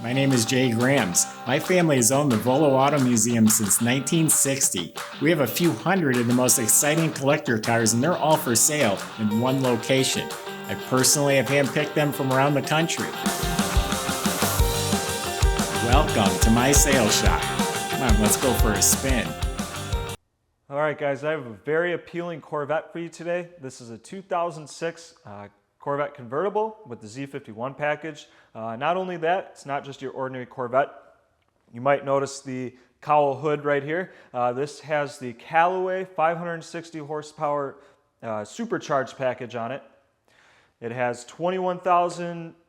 My name is Jay Grams. My family has owned the Volo Auto Museum since 1960. We have a few hundred of the most exciting collector cars, and they're all for sale in one location. I personally have handpicked them from around the country. Welcome to my sales shop. Come on, let's go for a spin. All right, guys, I have a very appealing Corvette for you today. This is a 2006 Corvette convertible with the Z51 package. Not only that, it's not just your ordinary Corvette. You might notice the cowl hood right here. This has the Callaway 560 horsepower supercharged package on it. It has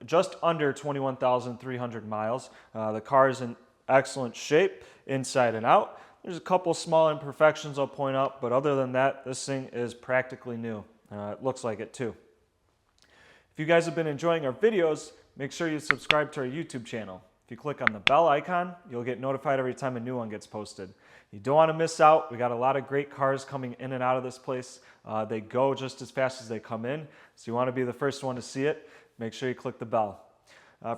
just under 21,300 miles. The car is in excellent shape inside and out. There's a couple small imperfections I'll point out, but other than that, this thing is practically new. It looks like it too. If you guys have been enjoying our videos, make sure you subscribe to our YouTube channel. If you click on the bell icon, you'll get notified every time a new one gets posted. You don't want to miss out. We got a lot of great cars coming in and out of this place. They go just as fast as they come in, so you want to be the first one to see it. Make sure you click the bell.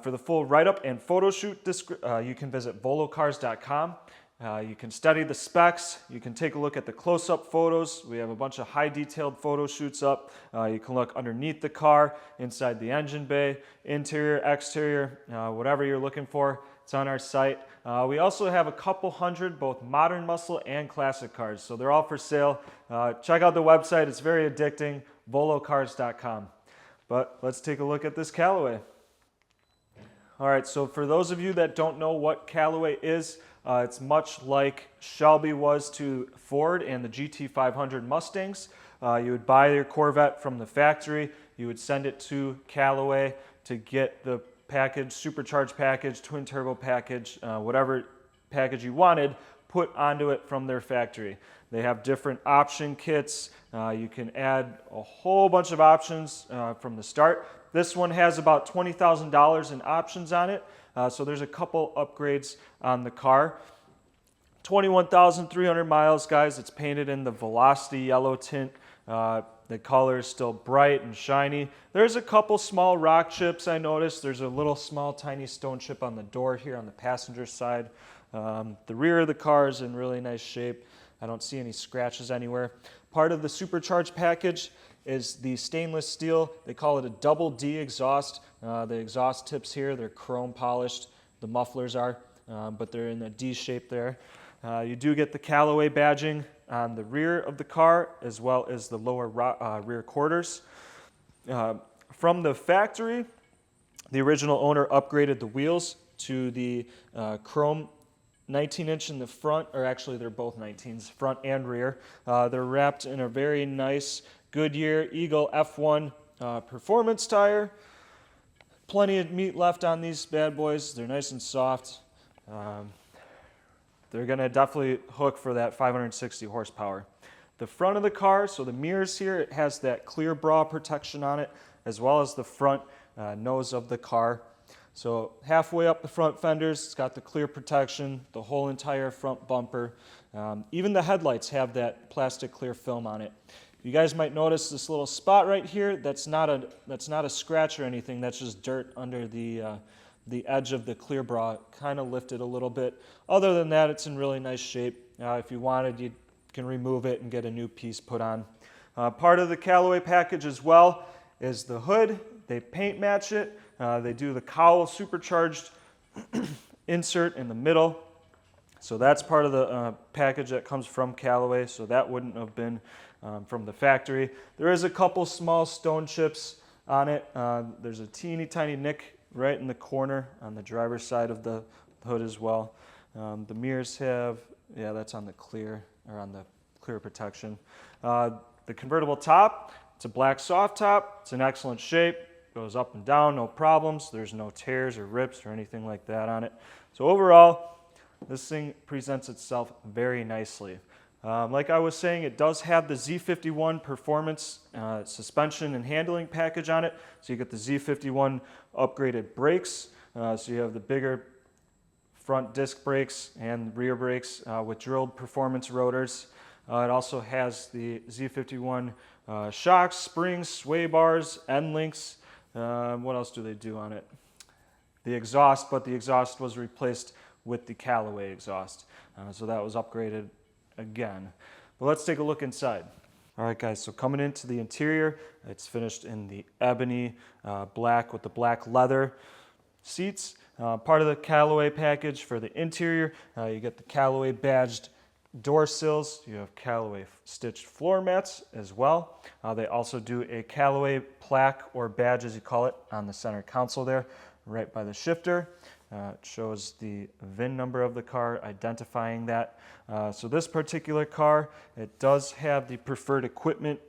For the full write-up and photo shoot, you can visit volocars.com. You can study the specs, you can take a look at the close-up photos. We have a bunch of high detailed photo shoots up. You can look underneath the car, inside the engine bay, interior, exterior, whatever you're looking for, it's on our site. We also have a couple hundred both modern muscle and classic cars, so they're all for sale. Check out the website, it's very addicting, volocars.com. But let's take a look at this Callaway. All right, so for those of you that don't know what Callaway is, it's much like Shelby was to Ford and the GT500 Mustangs. You would buy your Corvette from the factory, you would send it to Callaway to get the package, supercharged package, twin turbo package, whatever package you wanted, put onto it from their factory. They have different option kits. You can add a whole bunch of options from the start. This one has about $20,000 in options on it. So there's a couple upgrades on the car. 21,300 miles, guys. It's painted in the Velocity yellow tint. The color is still bright and shiny. There's a couple small rock chips I noticed. There's a little small tiny stone chip on the door here on the passenger side. The rear of the car is in really nice shape. I don't see any scratches anywhere. Part of the supercharged package is the stainless steel. They call it a double D exhaust. The exhaust tips here, they're chrome polished. The mufflers are, but they're in a D shape there. You do get the Callaway badging on the rear of the car as well as the lower rear quarters. From the factory, the original owner upgraded the wheels to the chrome 19-inch in the front, or actually they're both 19s, front and rear. They're wrapped in a very nice Goodyear Eagle F1 performance tire. Plenty of meat left on these bad boys. They're nice and soft. They're going to definitely hook for that 560 horsepower. The front of the car, so the mirrors here, it has that clear bra protection on it, as well as the front nose of the car. So halfway up the front fenders, it's got the clear protection, the whole entire front bumper. Even the headlights have that plastic clear film on it. You guys might notice this little spot right here. That's not a scratch or anything. That's just dirt under the edge of the clear bra. Kind of lifted a little bit. Other than that, it's in really nice shape. If you wanted, you can remove it and get a new piece put on. Part of the Callaway package as well is the hood. They paint match it. They do the cowl supercharged insert in the middle. So that's part of the package that comes from Callaway, so that wouldn't have been from the factory. There is a couple small stone chips on it. There's a teeny tiny nick right in the corner on the driver's side of the hood as well. The mirrors have, yeah, that's on the clear, or on the clear protection. The convertible top, it's a black soft top. It's in excellent shape. Goes up and down, no problems. There's no tears or rips or anything like that on it. So overall, this thing presents itself very nicely. Like I was saying, it does have the Z51 performance suspension and handling package on it. So you get the Z51 upgraded brakes. So you have the bigger front disc brakes and rear brakes with drilled performance rotors. It also has the Z51 shocks, springs, sway bars, end links. What else do they do on it? the exhaust, but the exhaust was replaced with the Callaway exhaust. So that was upgraded again. But let's take a look inside. All right, guys, so coming into the interior, it's finished in the ebony black with the black leather seats. Part of the Callaway package for the interior, you get the Callaway badged door sills. You have Callaway stitched floor mats as well. They also do a Callaway plaque or badge, as you call it, on the center console there, right by the shifter. It shows the VIN number of the car, identifying that. So this particular car, it does have the preferred equipment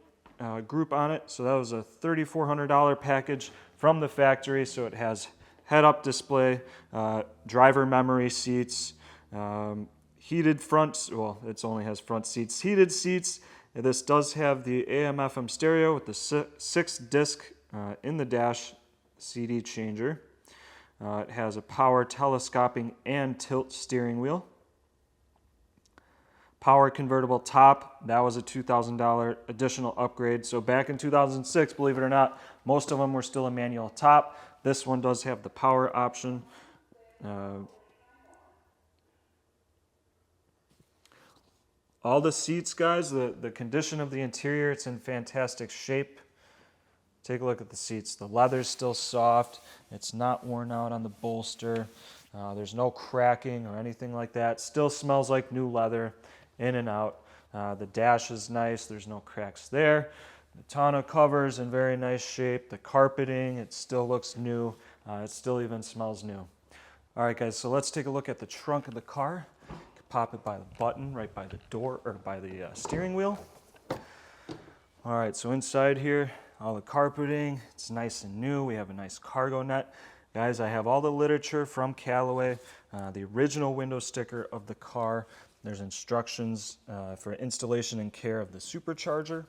group on it. So that was a $3,400 package from the factory. So it has head-up display, driver memory seats, heated front, well, it only has front seats, heated seats. This does have the AM/FM stereo with the 6-disc in the dash CD changer. It has a power telescoping and tilt steering wheel. Power convertible top, that was a $2,000 additional upgrade. So back in 2006, believe it or not, most of them were still a manual top. This one does have the power option. All the seats, guys, the condition of the interior, it's in fantastic shape. Take a look at the seats. The leather's still soft. It's not worn out on the bolster. There's no cracking or anything like that. Still smells like new leather in and out. The dash is nice. There's no cracks there. The tonneau cover's in very nice shape. The carpeting, it still looks new. It still even smells new. All right, guys, so let's take a look at the trunk of the car. You can pop it by the button right by the door or by the steering wheel. All right, so inside here, all the carpeting, it's nice and new. We have a nice cargo net. Guys, I have all the literature from Callaway, the original window sticker of the car. There's instructions for installation and care of the supercharger.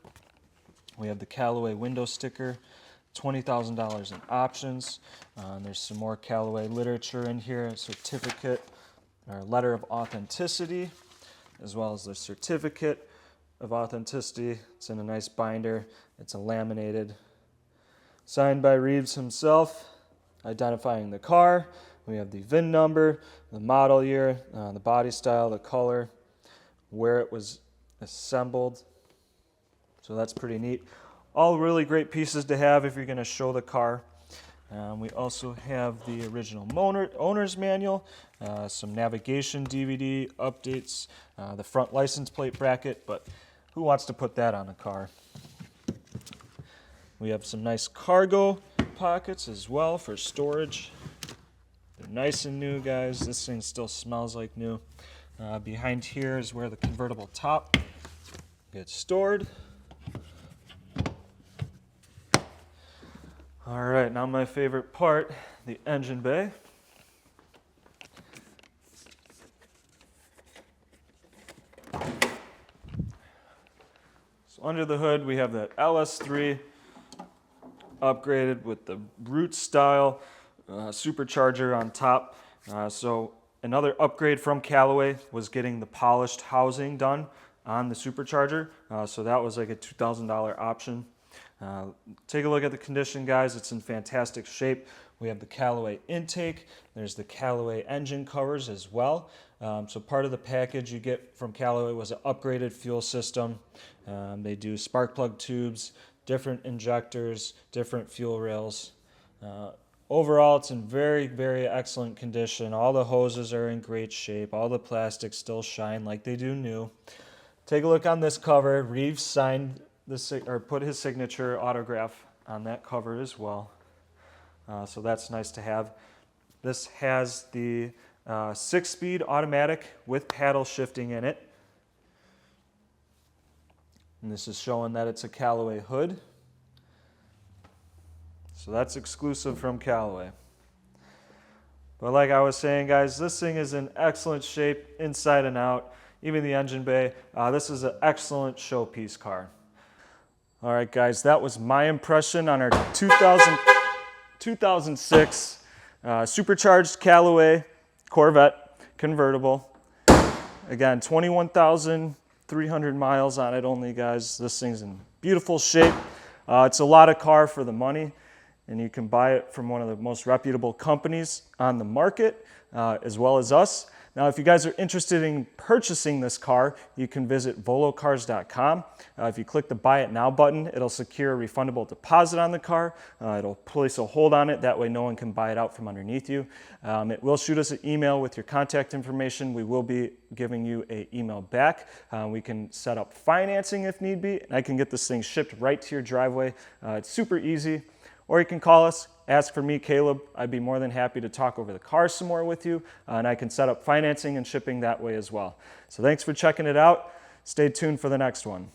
We have the Callaway window sticker, $20,000 in options. There's some more Callaway literature in here, a certificate or letter of authenticity, as well as the certificate of authenticity. It's in a nice binder. It's a laminated, signed by Reeves himself, identifying the car. We have the VIN number, the model year, the body style, the color, where it was assembled. So that's pretty neat. All really great pieces to have if you're going to show the car. We also have the original owner's manual, some navigation DVD updates, the front license plate bracket, but who wants to put that on a car? We have some nice cargo pockets as well for storage. They're nice and new, guys. This thing still smells like new. Behind here is where the convertible top gets stored. All right, now my favorite part, the engine bay. So under the hood, we have that LS3 upgraded with the Root style supercharger on top. So another upgrade from Callaway was getting the polished housing done on the supercharger. So that was like a $2,000 option. Take a look at the condition, guys. It's in fantastic shape. We have the Callaway intake. There's the Callaway engine covers as well. So part of the package you get from Callaway was an upgraded fuel system. They do spark plug tubes, different injectors, different fuel rails. Overall, it's in very, very excellent condition. All the hoses are in great shape. All the plastics still shine like they do new. Take a look on this cover. Reeves signed put his signature autograph on that cover as well. So that's nice to have. This has the 6-speed automatic with paddle shifting in it. And this is showing that it's a Callaway hood. So that's exclusive from Callaway. But like I was saying, guys, this thing is in excellent shape inside and out. Even the engine bay. This is an excellent showpiece car. All right, guys, that was my impression on our 2006 supercharged Callaway Corvette convertible. Again, 21,300 miles on it only, guys. This thing's in beautiful shape. It's a lot of car for the money. and you can buy it from one of the most reputable companies on the market, as well as us. Now, if you guys are interested in purchasing this car, you can visit volocars.com. If you click the Buy It Now button, it'll secure a refundable deposit on the car. It'll place a hold on it. That way no one can buy it out from underneath you. It will shoot us an email with your contact information. We will be giving you an email back. We can set up financing if need be. And I can get this thing shipped right to your driveway. It's super easy. Or you can call us, ask for me, Caleb. I'd be more than happy to talk over the car some more with you, and I can set up financing and shipping that way as well. So thanks for checking it out. Stay tuned for the next one.